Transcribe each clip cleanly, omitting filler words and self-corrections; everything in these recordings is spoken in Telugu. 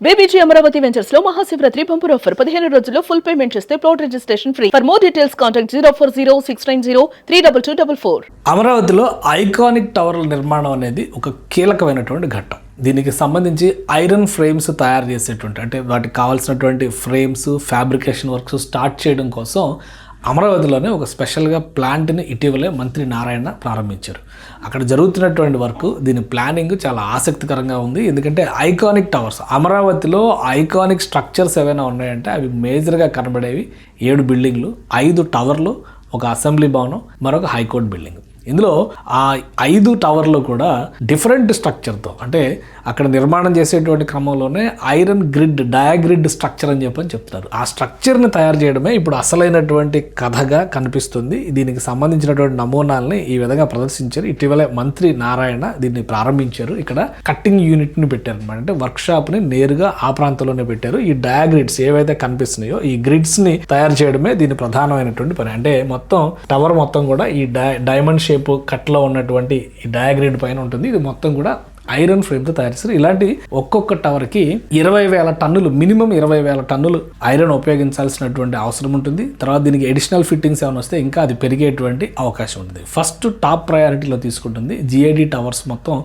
బీబీజీ అమరావతి వెంచర్స్ లో మహాశివరాత్రి బంపర్ ఆఫర్ 15 రోజుల్లో ఫుల్ పేమెంట్ చేస్తే plot registration free. For more details contact 04069034444. అమరావతిలో ఐకానిక్ టవర్ల నిర్మాణం అనేది ఒక కీలకమైనటువంటి ఘట్టం. దీనికి సంబంధించి ఐరన్ ఫ్రేమ్స్ తయారు చేసేటువంటి, అంటే వాటికి కావాల్సినటువంటి ఫ్రేమ్స్, ఫ్యాబ్రికేషన్ వర్క్స్ స్టార్ట్ చేయడం కోసం అమరావతిలోనే ఒక స్పెషల్గా ప్లాంట్ని ఇటీవలే మంత్రి నారాయణ ప్రారంభించారు. అక్కడ జరుగుతున్నటువంటి వర్క్, దీని ప్లానింగ్ చాలా ఆసక్తికరంగా ఉంది. ఎందుకంటే ఐకానిక్ టవర్స్, అమరావతిలో ఐకానిక్ స్ట్రక్చర్స్ ఏవైనా ఉన్నాయంటే అవి మేజర్గా కనబడేవి 7 బిల్డింగ్లు, 5 టవర్లు, ఒక అసెంబ్లీ భవనం, మరొక హైకోర్టు బిల్డింగ్. ఇందులో ఆ 5 టవర్లు కూడా డిఫరెంట్ స్ట్రక్చర్తో, అంటే అక్కడ నిర్మాణం చేసేటువంటి క్రమంలోనే ఐరన్ గ్రిడ్, డయాగ్రిడ్ స్ట్రక్చర్ అని చెప్తున్నారు. ఆ స్ట్రక్చర్ని తయారు చేయడమే ఇప్పుడు అసలైనటువంటి కథగా కనిపిస్తుంది. దీనికి సంబంధించినటువంటి నమూనాలని ఈ విధంగా ప్రదర్శించారు. ఇటీవలే మంత్రి నారాయణ దీన్ని ప్రారంభించారు. ఇక్కడ కట్టింగ్ యూనిట్ని పెట్టారు అనమాట. అంటే వర్క్ షాప్ని నేరుగా ఆ ప్రాంతంలోనే పెట్టారు. ఈ డయాగ్రిడ్స్ ఏవైతే కనిపిస్తున్నాయో ఈ గ్రిడ్స్ని తయారు చేయడమే దీని ప్రధానమైనటువంటి పని. అంటే మొత్తం టవర్ మొత్తం కూడా ఈ డైమండ్ షేప్ కట్లో ఉన్నటువంటి ఈ డయాగ్రిడ్ పైన ఉంటుంది. ఇది మొత్తం కూడా ఐరన్ ఫ్రేమ్తో తయారు చేస్తారు. ఇలాంటి ఒక్కొక్క టవర్కి 20,000 టన్నులు, మినిమం 20,000 టన్నులు ఐరన్ ఉపయోగించాల్సినటువంటి అవసరం ఉంటుంది. తర్వాత దీనికి ఎడిషనల్ ఫిట్టింగ్స్ ఏమైనా వస్తే ఇంకా అది పెరిగేటువంటి అవకాశం ఉంటుంది. ఫస్ట్ టాప్ ప్రయారిటీలో తీసుకుంటుంది జీఐడి టవర్స్. మొత్తం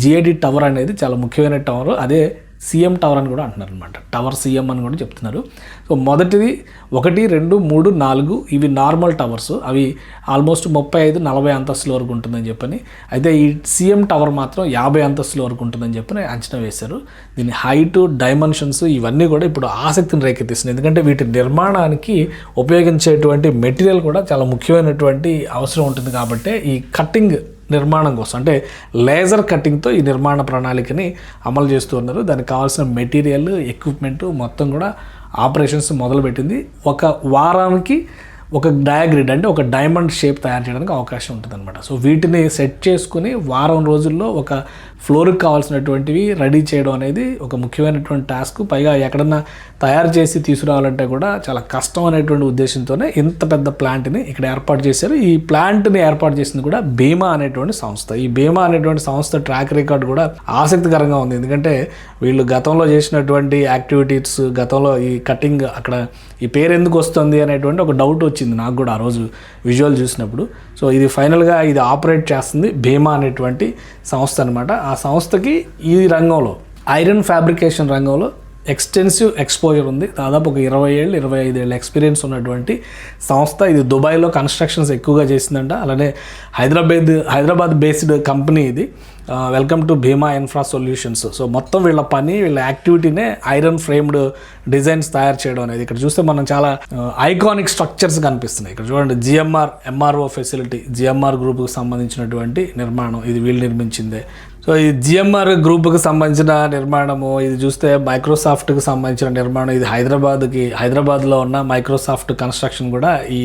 జీఐడి టవర్ అనేది చాలా ముఖ్యమైన టవర్. అదే సీఎం టవర్ అని కూడా అంటున్నారు అనమాట. టవర్ సీఎం అని కూడా చెప్తున్నారు. సో మొదటిది 1, 2, 3, 4 ఇవి నార్మల్ టవర్స్. అవి ఆల్మోస్ట్ 35-40 అంతస్తుల వరకు ఉంటుందని చెప్పని. అయితే ఈ సీఎం టవర్ మాత్రం 50 అంతస్తుల వరకు ఉంటుందని చెప్పని అంచనా వేశారు. దీని హైట్, డైమెన్షన్స్ ఇవన్నీ కూడా ఇప్పుడు ఆసక్తిని రేకెత్తిస్తుంది. ఎందుకంటే వీటి నిర్మాణానికి ఉపయోగించేటువంటి మెటీరియల్ కూడా చాలా ముఖ్యమైనటువంటి అవసరం ఉంటుంది. కాబట్టి ఈ కట్టింగ్ నిర్మాణం కోసం, అంటే లేజర్ కటింగ్తో ఈ నిర్మాణ ప్రణాళికని అమలు చేస్తూ ఉన్నారు. దానికి కావాల్సిన మెటీరియల్, ఎక్విప్మెంట్ మొత్తం కూడా ఆపరేషన్స్ మొదలుపెట్టింది. ఒక వారానికి ఒక డయాగ్రిడ్, అంటే ఒక డైమండ్ షేప్ తయారు చేయడానికి అవకాశం ఉంటుంది అనమాట. సో వీటిని సెట్ చేసుకుని వారం రోజుల్లో ఒక ఫ్లోర్కి కావాల్సినటువంటివి రెడీ చేయడం అనేది ఒక ముఖ్యమైనటువంటి టాస్క్. పైగా ఎక్కడన్నా తయారు చేసి తీసుకురావాలంటే కూడా చాలా కష్టం అనేటువంటి ఉద్దేశంతోనే ఇంత పెద్ద ప్లాంట్ని ఇక్కడ ఏర్పాటు చేశారు. ఈ ప్లాంట్ని ఏర్పాటు చేసింది కూడా భీమా అనేటువంటి సంస్థ. ఈ భీమా అనేటువంటి సంస్థ ట్రాక్ రికార్డ్ కూడా ఆసక్తికరంగా ఉంది. ఎందుకంటే వీళ్ళు గతంలో చేసినటువంటి యాక్టివిటీస్, గతంలో ఈ కటింగ్, అక్కడ ఈ పేరు ఎందుకు వస్తుంది అనేటువంటి ఒక డౌట్ వచ్చింది నాకు కూడా ఆ రోజు విజువల్ చూసినప్పుడు. సో ఇది ఫైనల్గా ఇది ఆపరేట్ చేస్తుంది భీమా అనేటువంటి సంస్థ అనమాట. ఆ సంస్థకి ఈ రంగంలో, ఐరన్ ఫ్యాబ్రికేషన్ రంగంలో ఎక్స్టెన్సివ్ ఎక్స్పోజర్ ఉంది. దాదాపు ఒక 20 ఏళ్ళు 25 ఏళ్ళ ఎక్స్పీరియన్స్ ఉన్నటువంటి సంస్థ. ఇది దుబాయ్లో కన్స్ట్రక్షన్స్ ఎక్కువగా చేసిందంట. అలానే హైదరాబాద్ బేస్డ్ కంపెనీ ఇది. Welcome to Bhima infra solutions. So మొత్తం వీళ్ళ పని, వీళ్ళ యాక్టివిటీనే ఐరన్ ఫ్రేమ్డ్ డిజైన్స్ తయారు చేయడం అనేది. ఇక్కడ చూస్తే మనం చాలా ఐకానిక్ స్ట్రక్చర్స్ కనిపిస్తున్నాయి. ఇక్కడ చూడండి, ఎంఆర్ఓ ఫెసిలిటీ, జిఎంఆర్ గ్రూప్కి సంబంధించినటువంటి నిర్మాణం, ఇది వీళ్ళు నిర్మించిందే. సో ఈ జిఎంఆర్ గ్రూప్కి సంబంధించిన నిర్మాణము, ఇది చూస్తే మైక్రోసాఫ్ట్కి సంబంధించిన నిర్మాణం. ఇది హైదరాబాద్లో ఉన్న మైక్రోసాఫ్ట్ కన్స్ట్రక్షన్ కూడా ఈ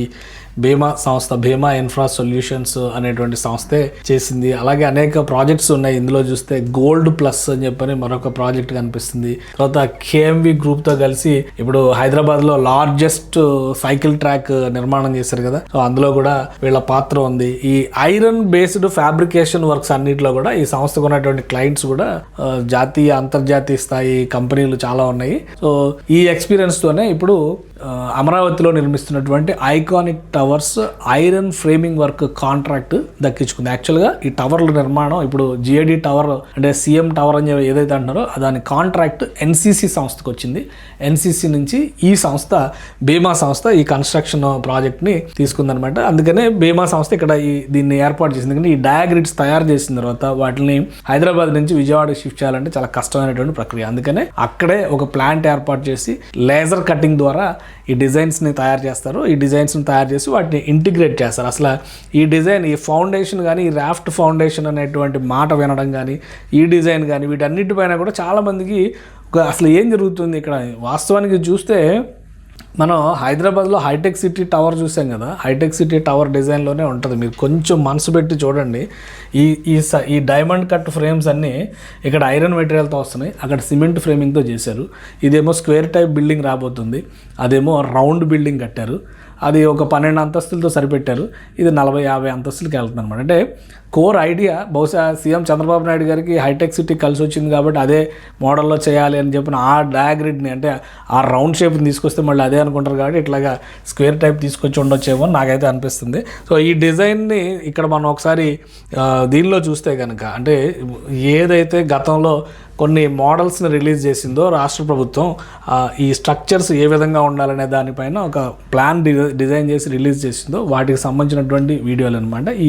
భీమా సంస్థ, భీమా ఇన్ఫ్రా సొల్యూషన్స్ అనేటువంటి సంస్థే చేసింది. అలాగే అనేక ప్రాజెక్ట్స్ ఉన్నాయి. ఇందులో చూస్తే గోల్డ్ ప్లస్ అని చెప్పని మరొక ప్రాజెక్ట్ కనిపిస్తుంది. తర్వాత కేఎంవి గ్రూప్తో కలిసి ఇప్పుడు హైదరాబాద్లో లార్జెస్ట్ సైకిల్ ట్రాక్ నిర్మాణం చేశారు కదా. సో అందులో కూడా వీళ్ళ పాత్ర ఉంది. ఈ ఐరన్ బేస్డ్ ఫ్యాబ్రికేషన్ వర్క్స్ అన్నింటిలో కూడా ఈ సంస్థకు ఉన్నటువంటి క్లయింట్స్ కూడా జాతీయ, అంతర్జాతీయ స్థాయి కంపెనీలు చాలా ఉన్నాయి. సో ఈ ఎక్స్పీరియన్స్ తోనే ఇప్పుడు అమరావతిలో నిర్మిస్తున్నటువంటి iconic towers iron framing work contract దక్కించుకుంది. యాక్చువల్గా ఈ టవర్ల నిర్మాణం ఇప్పుడు జిఐడి టవర్, అంటే సీఎం టవర్ అని ఏదైతే అంటున్నారో దాని కాంట్రాక్ట్ ఎన్సీసీ సంస్థకు వచ్చింది. ఎన్సీసీ నుంచి ఈ సంస్థ, భీమా సంస్థ, ఈ కన్స్ట్రక్షన్ ప్రాజెక్ట్ని తీసుకుందనమాట. అందుకనే భీమా సంస్థ ఇక్కడ దీన్ని ఏర్పాటు చేసింది. ఎందుకంటే ఈ డయాగ్రిడ్స్ తయారు చేసిన తర్వాత వాటిని హైదరాబాద్ నుంచి విజయవాడకి షిఫ్ట్ చేయాలంటే చాలా కష్టమైనటువంటి ప్రక్రియ. అందుకనే అక్కడే ఒక ప్లాంట్ ఏర్పాటు చేసి లేజర్ కటింగ్ ద్వారా ఈ డిజైన్స్ని తయారు చేస్తారు. ఈ డిజైన్స్ని తయారు చేసి వాటిని ఇంటిగ్రేట్ చేస్తారు. అసలు ఈ డిజైన్, ఈ ఫౌండేషన్ కానీ, ఈ రాఫ్ట్ ఫౌండేషన్ అనేటువంటి మాట వినడం కానీ, ఈ డిజైన్ కానీ, వీటన్నిటిపైన కూడా చాలామందికి అసలు ఏం జరుగుతుంది ఇక్కడ వాస్తవానికి చూస్తే, మనం హైదరాబాద్లో హైటెక్ సిటీ టవర్ చూసాం కదా. హైటెక్ సిటీ టవర్ డిజైన్లోనే ఉంటుంది. మీరు కొంచెం మనసు పెట్టి చూడండి. ఈ డైమండ్ కట్ ఫ్రేమ్స్ అన్నీ ఇక్కడ ఐరన్ మెటీరియల్తో వస్తున్నాయి, అక్కడ సిమెంట్ ఫ్రేమింగ్తో చేశారు. ఇదేమో స్క్వేర్ టైప్ బిల్డింగ్ రాబోతుంది, అదేమో రౌండ్ బిల్డింగ్ కట్టారు. అది ఒక 12 అంతస్తులతో సరిపెట్టారు. ఇది 40-50 అంతస్తులకి వెళ్తుంది అనమాట. అంటే కోర్ ఐడియా బహుశా సీఎం చంద్రబాబు నాయుడు గారికి హైటెక్ సిటీ కలిసి వచ్చింది కాబట్టి అదే మోడల్లో చేయాలి అని చెప్పిన ఆ డయాగ్రిడ్ని అంటే ఆ రౌండ్ షేప్ని తీసుకొస్తే మళ్ళీ అదే అనుకుంటారు కాబట్టి ఇట్లాగా స్క్వేర్ టైప్ తీసుకొచ్చి ఉండొచ్చేమో నాకైతే అనిపిస్తుంది. సో ఈ డిజైన్ని ఇక్కడ మనం ఒకసారి దీనిలో చూస్తే కనుక అంటే ఏదైతే గతంలో కొన్ని మోడల్స్ని రిలీజ్ చేసిందో రాష్ట్ర ప్రభుత్వం ఈ స్ట్రక్చర్స్ ఏ విధంగా ఉండాలనే దానిపైన ఒక ప్లాన్ డిజైన్ చేసి రిలీజ్ చేసిందో వాటికి సంబంధించినటువంటి వీడియోలు అనమాట. ఈ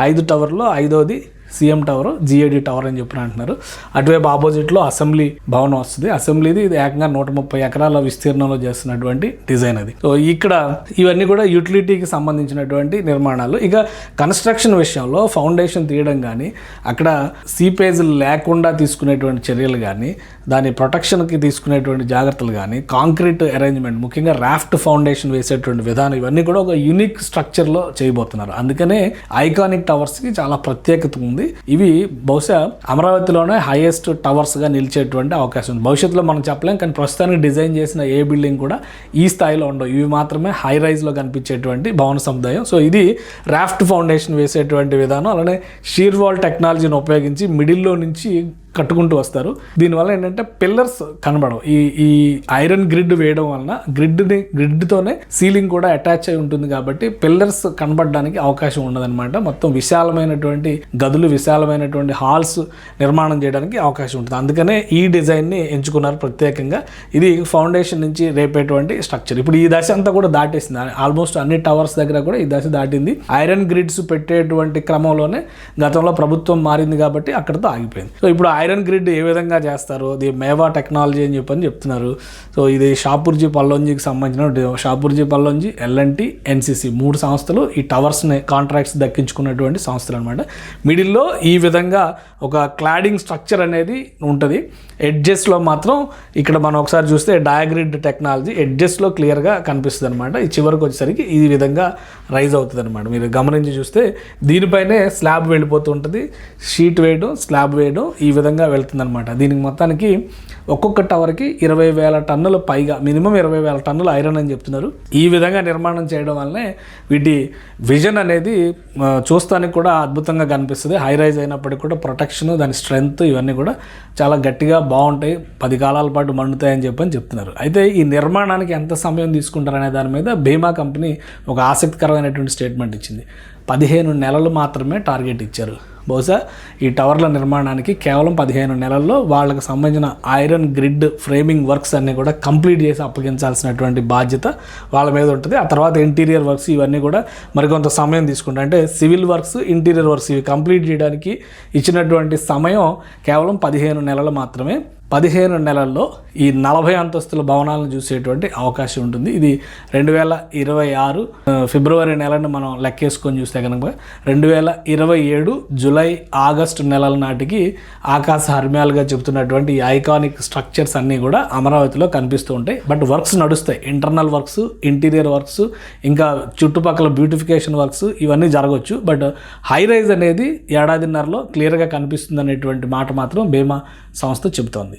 5 టవర్లో 5వది సీఎం టవర్, జిఏడి టవర్ అని చెప్పిన అంటున్నారు. అటువైపు ఆపోజిట్లో అసెంబ్లీ భవనం వస్తుంది. అసెంబ్లీది ఇది ఏకంగా 130 ఎకరాల విస్తీర్ణంలో చేస్తున్నటువంటి డిజైన్ అది. సో ఇక్కడ ఇవన్నీ కూడా యూటిలిటీకి సంబంధించినటువంటి నిర్మాణాలు. ఇక కన్స్ట్రక్షన్ విషయంలో ఫౌండేషన్ తీయడం కానీ, అక్కడ సీపేజ్లు లేకుండా తీసుకునేటువంటి చర్యలు కానీ, దాని ప్రొటెక్షన్కి తీసుకునేటువంటి జాగ్రత్తలు కానీ, కాంక్రీట్ అరేంజ్మెంట్, ముఖ్యంగా రాఫ్ట్ ఫౌండేషన్ వేసేటువంటి విధానం, ఇవన్నీ కూడా ఒక యూనిక్ స్ట్రక్చర్లో చేయబోతున్నారు. అందుకనే ఐకానిక్ టవర్స్కి చాలా ప్రత్యేకత ఉంది. ఇవి బహుశా అమరావతిలోనే హైయెస్ట్ టవర్స్గా నిలిచేటువంటి అవకాశం ఉంది. భవిష్యత్తులో మనం చెప్పలేం, కానీ ప్రస్తుతానికి డిజైన్ చేసిన ఏ బిల్డింగ్ కూడా ఈ స్థాయిలో ఉండవు. ఇవి మాత్రమే హై రైజ్లో కనిపించేటువంటి భవన సముదాయం. సో ఇది రాఫ్ట్ ఫౌండేషన్ వేసేటువంటి విధానం. అలానే షీర్ వాల్ టెక్నాలజీని ఉపయోగించి మిడిల్లో నుంచి కట్టుకుంటూ వస్తారు. దీనివల్ల ఏంటంటే పిల్లర్స్ కనబడవు. ఈ ఐరన్ గ్రిడ్ వేయడం వలన గ్రిడ్తోనే సీలింగ్ కూడా అటాచ్ అయి ఉంటుంది కాబట్టి పిల్లర్స్ కనబడడానికి అవకాశం ఉండదన్నమాట. మొత్తం విశాలమైనటువంటి గదులు, విశాలమైనటువంటి హాల్స్ నిర్మాణం చేయడానికి అవకాశం ఉంటుంది. అందుకనే ఈ డిజైన్ని ఎంచుకున్నారు ప్రత్యేకంగా. ఇది ఫౌండేషన్ నుంచి రేపేటువంటి స్ట్రక్చర్. ఇప్పుడు ఈ దశ అంతా కూడా దాటేసింది. ఆల్మోస్ట్ అన్ని టవర్స్ దగ్గర కూడా ఈ దశ దాటింది. ఐరన్ గ్రిడ్స్ పెట్టేటువంటి క్రమంలోనే గతంలో ప్రభుత్వం మారింది కాబట్టి అక్కడితో ఆగిపోయింది. సో ఇప్పుడు ఐరన్ గ్రిడ్ ఏ విధంగా చేస్తారు, ఇది మేవా టెక్నాలజీ అని చెప్పని చెప్తున్నారు. సో ఇది షాపూర్జీ పల్లోంజీకి సంబంధించిన షాపూర్జీ పల్లోంజీ, ఎల్ఎన్టీ, ఎన్సీసీ 3 సంస్థలు ఈ టవర్స్ని కాంట్రాక్ట్స్ దక్కించుకున్నటువంటి సంస్థలు అనమాట. మిడిల్లో ఈ విధంగా ఒక క్లాడింగ్ స్ట్రక్చర్ అనేది ఉంటుంది. ఎడ్జెస్లో మాత్రం ఇక్కడ మనం ఒకసారి చూస్తే డయాగ్రిడ్ టెక్నాలజీ ఎడ్జెస్లో క్లియర్గా కనిపిస్తుంది అనమాట. ఈ చివరికి వచ్చేసరికి ఈ విధంగా రైజ్ అవుతుంది అనమాట. మీరు గమనించి చూస్తే దీనిపైనే స్లాబ్ వెళ్ళిపోతూ ఉంటుంది. షీట్ వేయడం, స్లాబ్ వేయడం ఈ విధంగా వెళ్తుందనమాట. దీనికి మొత్తానికి ఒక్కొక్క టవర్కి 20,000 టన్నుల పైగా, మినిమం 20,000 టన్నుల ఐరన్ అని చెప్తున్నారు. ఈ విధంగా నిర్మాణం చేయడం వల్లనే వీటి విజన్ అనేది చూస్తానికి కూడా అద్భుతంగా కనిపిస్తుంది. హై రైజ్ అయినప్పటికీ కూడా ప్రొటెక్షన్, దాని స్ట్రెంగ్త్ ఇవన్నీ కూడా చాలా గట్టిగా బాగుంటాయి. 10 కాలాల పాటు మండుతాయని చెప్పని చెప్తున్నారు. అయితే ఈ నిర్మాణానికి ఎంత సమయం తీసుకుంటారనే దాని మీద బీమా కంపెనీ ఒక ఆసక్తికరమైనటువంటి స్టేట్మెంట్ ఇచ్చింది. 15 నెలలు మాత్రమే టార్గెట్ ఇచ్చారు. బహుశా ఈ టవర్ల నిర్మాణానికి కేవలం 15 నెలల్లో వాళ్ళకి సంబంధించిన ఐరన్ గ్రిడ్ ఫ్రేమింగ్ వర్క్స్ అన్నీ కూడా కంప్లీట్ చేసి అప్పగించాల్సినటువంటి బాధ్యత వాళ్ళ మీద ఉంటుంది. ఆ తర్వాత ఇంటీరియర్ వర్క్స్ ఇవన్నీ కూడా మరికొంత సమయం తీసుకుంటాయి. అంటే సివిల్ వర్క్స్, ఇంటీరియర్ వర్క్స్ ఇవి కంప్లీట్ చేయడానికి ఇచ్చినటువంటి సమయం కేవలం 15 నెలలు మాత్రమే. 15 నెలల్లో ఈ 40 అంతస్తుల భవనాలను చూసేటువంటి అవకాశం ఉంటుంది. ఇది 2026 ఫిబ్రవరి నెలను మనం లెక్కేసుకొని చూస్తే కనుక 2027 జూలై ఆగస్టు నెలల నాటికి ఆకాశ హర్మ్యాలుగా చెబుతున్నటువంటి ఈ ఐకానిక్ స్ట్రక్చర్స్ అన్నీ కూడా అమరావతిలో కనిపిస్తూ ఉంటాయి. బట్ వర్క్స్ నడుస్తాయి. ఇంటర్నల్ వర్క్స్, ఇంటీరియర్ వర్క్స్, ఇంకా చుట్టుపక్కల బ్యూటిఫికేషన్ వర్క్స్ ఇవన్నీ జరగవచ్చు. బట్ హై రైజ్ అనేది ఏడాదిన్నరలో క్లియర్గా కనిపిస్తుంది అనేటువంటి మాట మాత్రం బీమా సంస్థ చెబుతోంది.